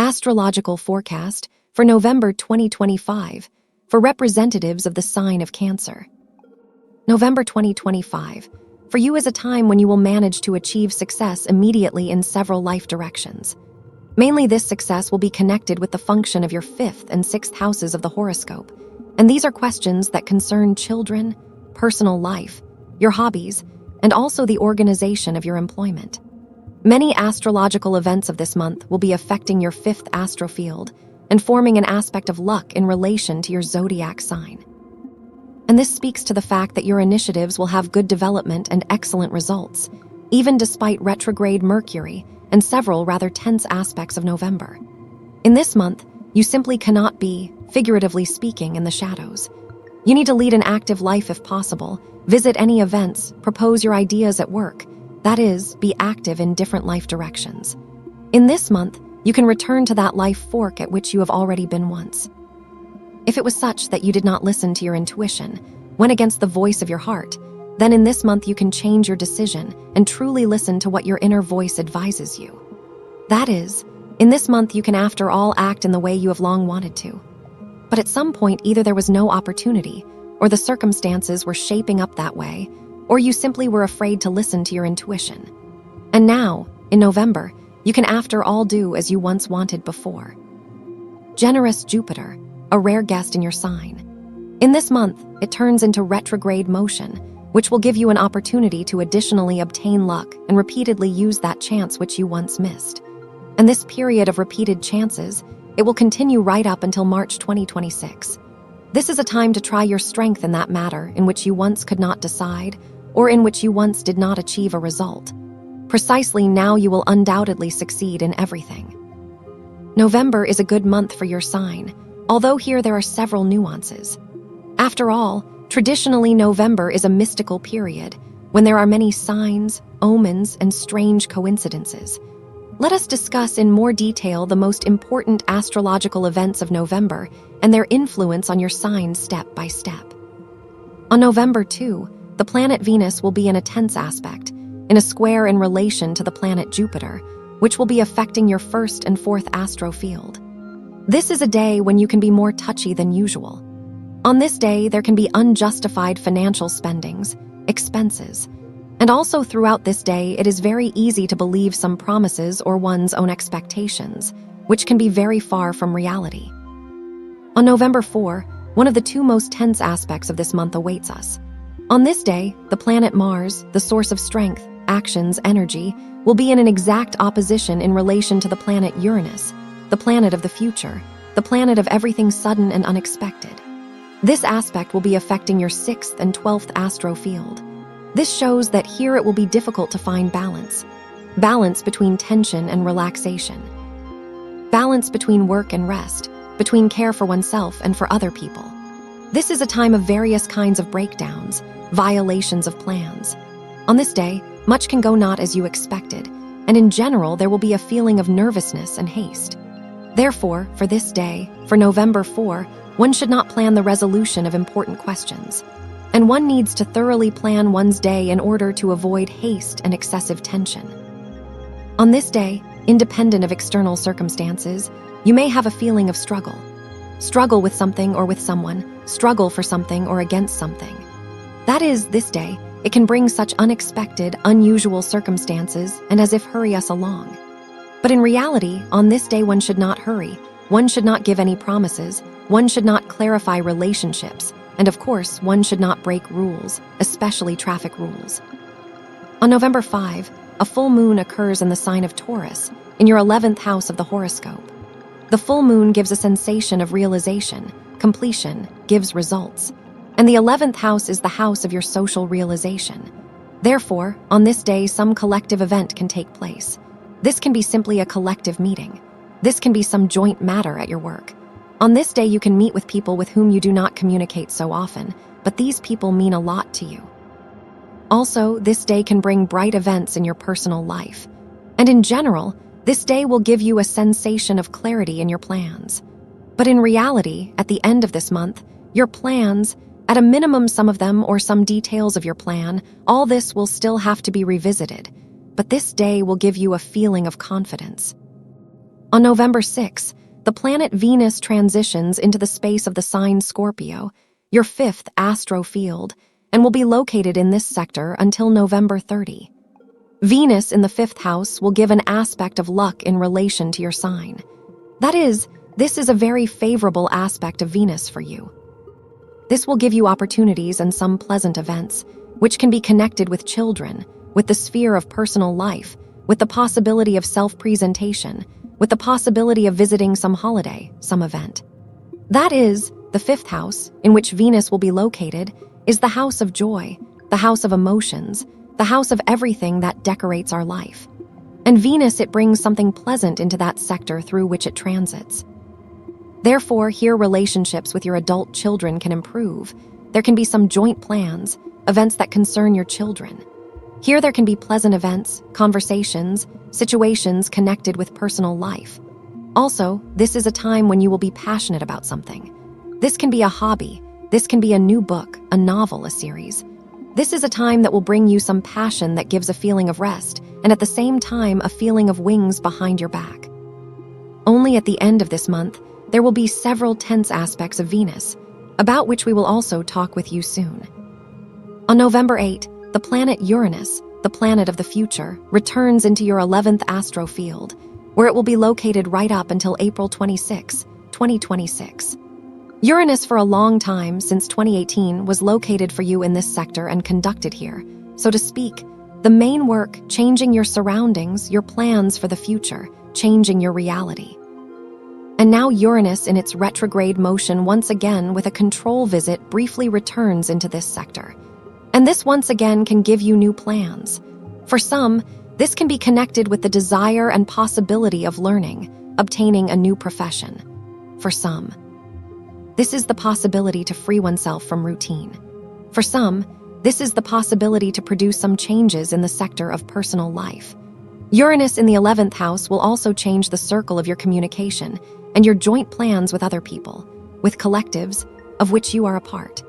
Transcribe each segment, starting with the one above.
Astrological forecast for November 2025 for representatives of the sign of Cancer. November 2025 for you is a time when you will manage to achieve success immediately in several life directions. Mainly this success will be connected with the function of your 5th and 6th houses of the horoscope, and these are questions that concern children, personal life, your hobbies, and also the organization of your employment. Many astrological events of this month will be affecting your 5th astrofield and forming an aspect of luck in relation to your zodiac sign. And this speaks to the fact that your initiatives will have good development and excellent results, even despite retrograde Mercury and several rather tense aspects of November. In this month, you simply cannot be, figuratively speaking, in the shadows. You need to lead an active life if possible, visit any events, propose your ideas at work, that is, be active in different life directions. In this month, you can return to that life fork at which you have already been once. If it was such that you did not listen to your intuition, went against the voice of your heart, then in this month you can change your decision and truly listen to what your inner voice advises you. That is, in this month you can after all act in the way you have long wanted to. But at some point either there was no opportunity, or the circumstances were shaping up that way, or you simply were afraid to listen to your intuition. And now, in November, you can after all do as you once wanted before. Generous Jupiter, a rare guest in your sign. In this month, it turns into retrograde motion, which will give you an opportunity to additionally obtain luck and repeatedly use that chance which you once missed. And this period of repeated chances, it will continue right up until March 2026. This is a time to try your strength in that matter in which you once could not decide, or in which you once did not achieve a result. Precisely now you will undoubtedly succeed in everything. November is a good month for your sign, although here there are several nuances. After all, traditionally November is a mystical period, when there are many signs, omens, and strange coincidences. Let us discuss in more detail the most important astrological events of November and their influence on your sign step by step. On November 2, the planet Venus will be in a tense aspect, in a square in relation to the planet Jupiter, which will be affecting your 1st and 4th astrofield. This is a day when you can be more touchy than usual. On this day, there can be unjustified financial spendings, expenses, and also throughout this day, it is very easy to believe some promises or one's own expectations, which can be very far from reality. On November 4, one of the 2 most tense aspects of this month awaits us. On this day, the planet Mars, the source of strength, actions, energy, will be in an exact opposition in relation to the planet Uranus, the planet of the future, the planet of everything sudden and unexpected. This aspect will be affecting your 6th and 12th astrofield. This shows that here it will be difficult to find balance. Balance between tension and relaxation. Balance between work and rest, between care for oneself and for other people. This is a time of various kinds of breakdowns, violations of plans. On this day, much can go not as you expected, and in general there will be a feeling of nervousness and haste. Therefore, for this day, for November 4, one should not plan the resolution of important questions, and one needs to thoroughly plan one's day in order to avoid haste and excessive tension. On this day, independent of external circumstances, you may have a feeling of struggle. Struggle with something or with someone, struggle for something or against something. That is, this day, it can bring such unexpected, unusual circumstances and as if hurry us along. But in reality, on this day one should not hurry, one should not give any promises, one should not clarify relationships, and of course, one should not break rules, especially traffic rules. On November 5, a full moon occurs in the sign of Taurus, in your 11th house of the horoscope. The full moon gives a sensation of realization, completion, gives results. And the 11th house is the house of your social realization. Therefore, on this day, some collective event can take place. This can be simply a collective meeting. This can be some joint matter at your work. On this day, you can meet with people with whom you do not communicate so often, but these people mean a lot to you. Also, this day can bring bright events in your personal life. And in general, this day will give you a sensation of clarity in your plans. But in reality, at the end of this month, your plans, at a minimum some of them or some details of your plan, all this will still have to be revisited. But this day will give you a feeling of confidence. On November 6, the planet Venus transitions into the space of the sign Scorpio, your fifth astro field, and will be located in this sector until November 30. Venus in the fifth house will give an aspect of luck in relation to your sign. That is, this is a very favorable aspect of Venus for you. This will give you opportunities and some pleasant events, which can be connected with children, with the sphere of personal life, with the possibility of self-presentation, with the possibility of visiting some holiday, some event. That is, the fifth house, in which Venus will be located, is the house of joy, the house of emotions, the house of everything that decorates our life. And Venus, it brings something pleasant into that sector through which it transits. Therefore, here relationships with your adult children can improve. There can be some joint plans, events that concern your children. Here there can be pleasant events, conversations, situations connected with personal life. Also, this is a time when you will be passionate about something. This can be a hobby, this can be a new book, a novel, a series. This is a time that will bring you some passion that gives a feeling of rest, and at the same time a feeling of wings behind your back. Only at the end of this month, there will be several tense aspects of Venus, about which we will also talk with you soon. On November 8, the planet Uranus, the planet of the future, returns into your 11th astro field, where it will be located right up until April 26, 2026. Uranus for a long time, since 2018, was located for you in this sector and conducted here. So to speak, the main work, changing your surroundings, your plans for the future, changing your reality. And now Uranus in its retrograde motion once again with a control visit briefly returns into this sector. And this once again can give you new plans. For some, this can be connected with the desire and possibility of learning, obtaining a new profession. For some, this is the possibility to free oneself from routine. For some, this is the possibility to produce some changes in the sector of personal life. Uranus in the 11th house will also change the circle of your communication and your joint plans with other people, with collectives of which you are a part.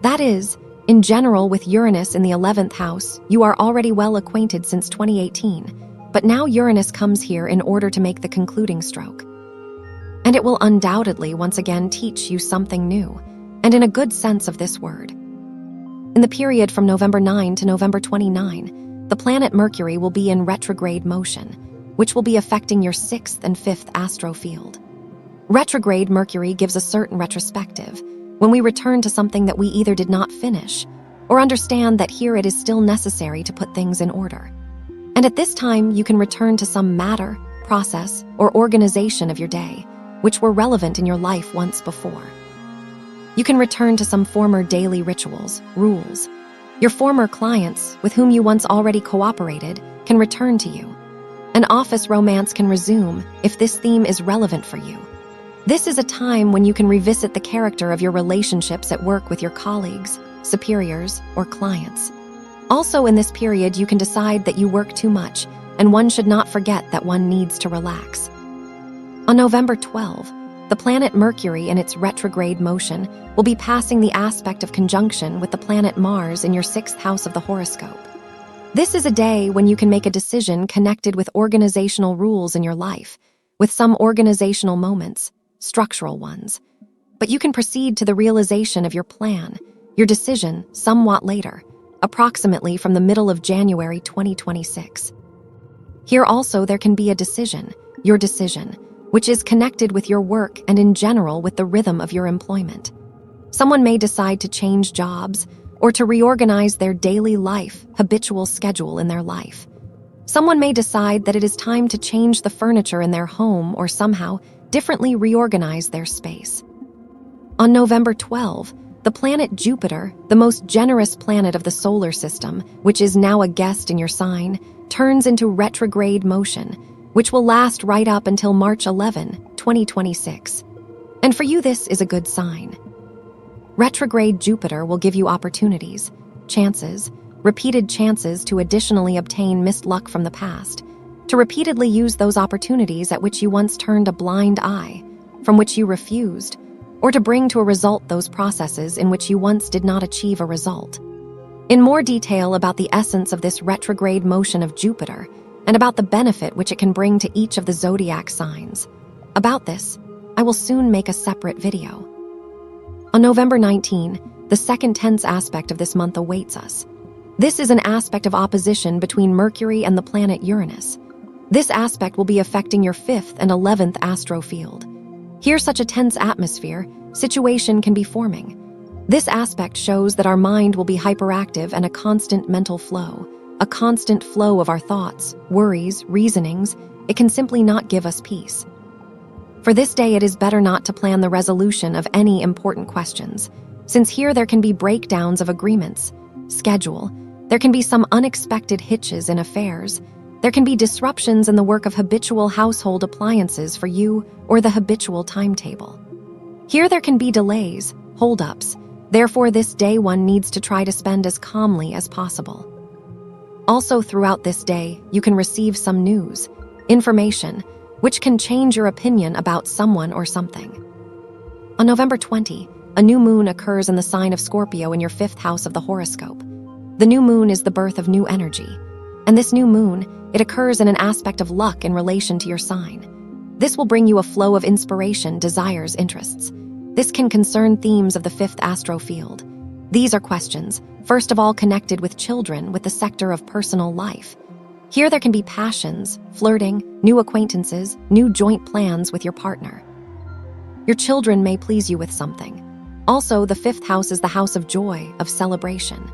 That is, in general, with Uranus in the 11th house, you are already well acquainted since 2018, but now Uranus comes here in order to make the concluding stroke. And it will undoubtedly once again teach you something new, and in a good sense of this word. In the period from November 9 to November 29, the planet Mercury will be in retrograde motion, which will be affecting your 6th and 5th astro field. Retrograde Mercury gives a certain retrospective, when we return to something that we either did not finish, or understand that here it is still necessary to put things in order. And at this time, you can return to some matter, process, or organization of your day, which were relevant in your life once before. You can return to some former daily rituals, rules. Your former clients, with whom you once already cooperated, can return to you. An office romance can resume if this theme is relevant for you. This is a time when you can revisit the character of your relationships at work with your colleagues, superiors, or clients. Also in this period, you can decide that you work too much, and one should not forget that one needs to relax. On November 12, the planet Mercury in its retrograde motion will be passing the aspect of conjunction with the planet Mars in your 6th house of the horoscope. This is a day when you can make a decision connected with organizational rules in your life, with some organizational moments, structural ones. But you can proceed to the realization of your plan, your decision, somewhat later, approximately from the middle of January 2026. Here also there can be a decision, your decision, which is connected with your work and in general with the rhythm of your employment. Someone may decide to change jobs or to reorganize their daily life, habitual schedule in their life. Someone may decide that it is time to change the furniture in their home or somehow differently reorganize their space. On November 12, the planet Jupiter, the most generous planet of the solar system, which is now a guest in your sign, turns into retrograde motion, which will last right up until March 11, 2026. And for you, this is a good sign. Retrograde Jupiter will give you opportunities, chances, repeated chances to additionally obtain missed luck from the past, to repeatedly use those opportunities at which you once turned a blind eye, from which you refused, or to bring to a result those processes in which you once did not achieve a result. In more detail about the essence of this retrograde motion of Jupiter, and about the benefit which it can bring to each of the zodiac signs. About this, I will soon make a separate video. On November 19, the second tense aspect of this month awaits us. This is an aspect of opposition between Mercury and the planet Uranus. This aspect will be affecting your 5th and 11th astro field. Here, such a tense atmosphere, situation can be forming. This aspect shows that our mind will be hyperactive and a constant mental flow of our thoughts, worries, reasonings. It can simply not give us peace. For this day, it is better not to plan the resolution of any important questions, since here there can be breakdowns of agreements, schedule, there can be some unexpected hitches in affairs, there can be disruptions in the work of habitual household appliances for you or the habitual timetable. Here there can be delays, holdups. Therefore, this day one needs to try to spend as calmly as possible. Also, throughout this day, you can receive some news, information, which can change your opinion about someone or something. On November 20, a new moon occurs in the sign of Scorpio in your 5th house of the horoscope. The new moon is the birth of new energy. And this new moon, it occurs in an aspect of luck in relation to your sign. This will bring you a flow of inspiration, desires, interests. This can concern themes of the 5th astro field. These are questions, first of all connected with children with the sector of personal life. Here there can be passions, flirting, new acquaintances, new joint plans with your partner. Your children may please you with something. Also, the 5th house is the house of joy, of celebration.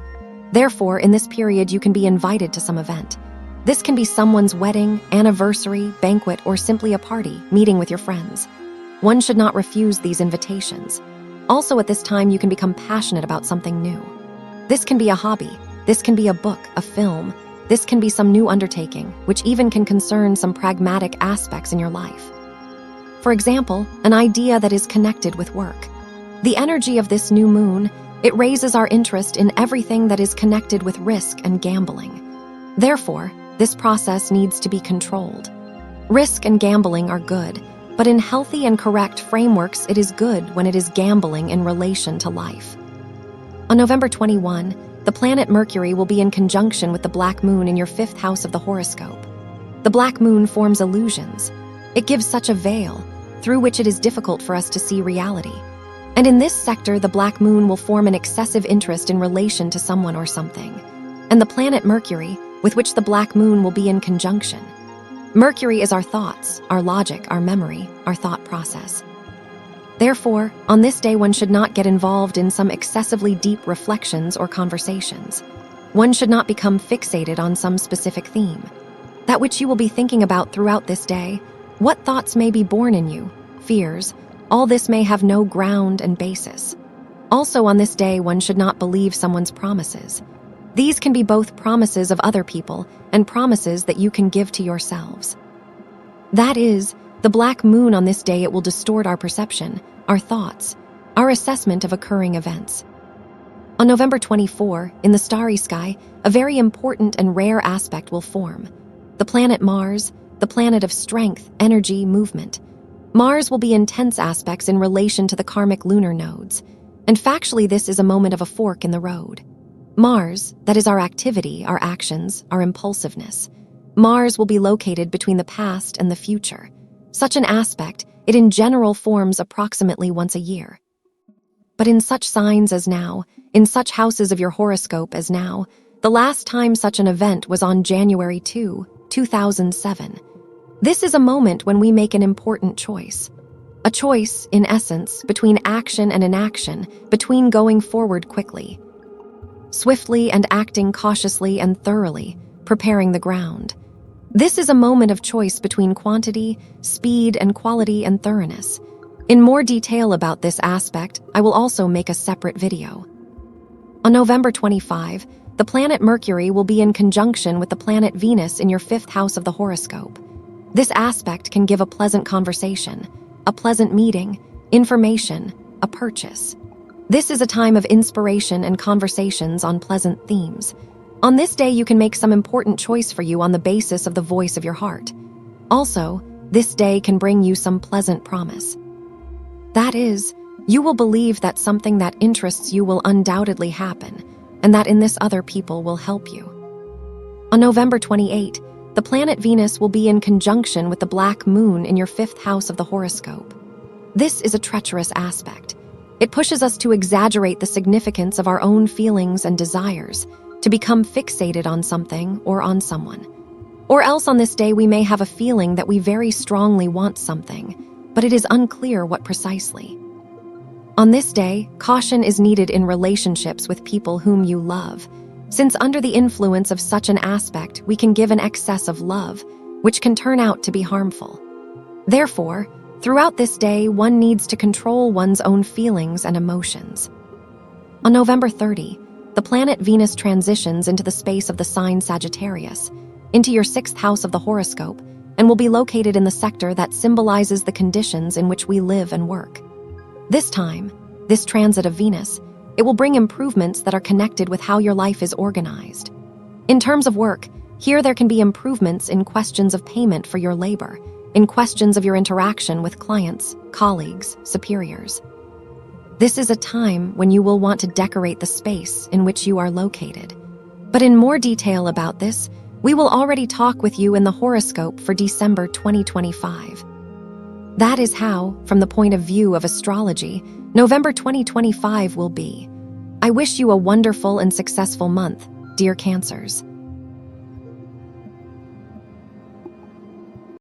Therefore, in this period, you can be invited to some event. This can be someone's wedding, anniversary, banquet, or simply a party, meeting with your friends. One should not refuse these invitations. Also, at this time, you can become passionate about something new. This can be a hobby. This can be a book, a film. This can be some new undertaking, which even can concern some pragmatic aspects in your life. For example, an idea that is connected with work. The energy of this new moon, it raises our interest in everything that is connected with risk and gambling. Therefore, this process needs to be controlled. Risk and gambling are good, but in healthy and correct frameworks, it is good when it is gambling in relation to life. On November 21, the planet Mercury will be in conjunction with the black moon in your 5th house of the horoscope. The black moon forms illusions. It gives such a veil, through which it is difficult for us to see reality. And in this sector, the black moon will form an excessive interest in relation to someone or something. And the planet Mercury, with which the black moon will be in conjunction. Mercury is our thoughts, our logic, our memory, our thought process. Therefore, on this day, one should not get involved in some excessively deep reflections or conversations. One should not become fixated on some specific theme. That which you will be thinking about throughout this day, what thoughts may be born in you, fears, all this may have no ground and basis. Also on this day, one should not believe someone's promises. These can be both promises of other people and promises that you can give to yourselves. That is, the black moon on this day, it will distort our perception, our thoughts, our assessment of occurring events. On November 24, in the starry sky, a very important and rare aspect will form. The planet Mars, the planet of strength, energy, movement. Mars will be in tense aspects in relation to the karmic lunar nodes, and factually this is a moment of a fork in the road. Mars, that is our activity, our actions, our impulsiveness. Mars will be located between the past and the future. Such an aspect, it in general forms approximately once a year. But in such signs as now, in such houses of your horoscope as now, the last time such an event was on January 2, 2007. This is a moment when we make an important choice. A choice, in essence, between action and inaction, between going forward quickly, swiftly and acting cautiously and thoroughly, preparing the ground. This is a moment of choice between quantity, speed, and quality and thoroughness. In more detail about this aspect, I will also make a separate video. On November 25, the planet Mercury will be in conjunction with the planet Venus in your 5th house of the horoscope. This aspect can give a pleasant conversation, a pleasant meeting, information, a purchase. This is a time of inspiration and conversations on pleasant themes. On this day, you can make some important choice for you on the basis of the voice of your heart. Also, this day can bring you some pleasant promise. That is, you will believe that something that interests you will undoubtedly happen, and that in this other people will help you. On November 28, the planet Venus will be in conjunction with the black moon in your 5th house of the horoscope. This is a treacherous aspect. It pushes us to exaggerate the significance of our own feelings and desires, to become fixated on something or on someone. Or else on this day we may have a feeling that we very strongly want something, but it is unclear what precisely. On this day, caution is needed in relationships with people whom you love, since under the influence of such an aspect we can give an excess of love, which can turn out to be harmful. Therefore, throughout this day, one needs to control one's own feelings and emotions. On November 30, the planet Venus transitions into the space of the sign Sagittarius, into your 6th house of the horoscope, and will be located in the sector that symbolizes the conditions in which we live and work. This time, this transit of Venus, it will bring improvements that are connected with how your life is organized. In terms of work, here there can be improvements in questions of payment for your labor, in questions of your interaction with clients, colleagues, superiors. This is a time when you will want to decorate the space in which you are located. But in more detail about this, we will already talk with you in the horoscope for December 2025. That is how, from the point of view of astrology, November 2025 will be. I wish you a wonderful and successful month, dear Cancers.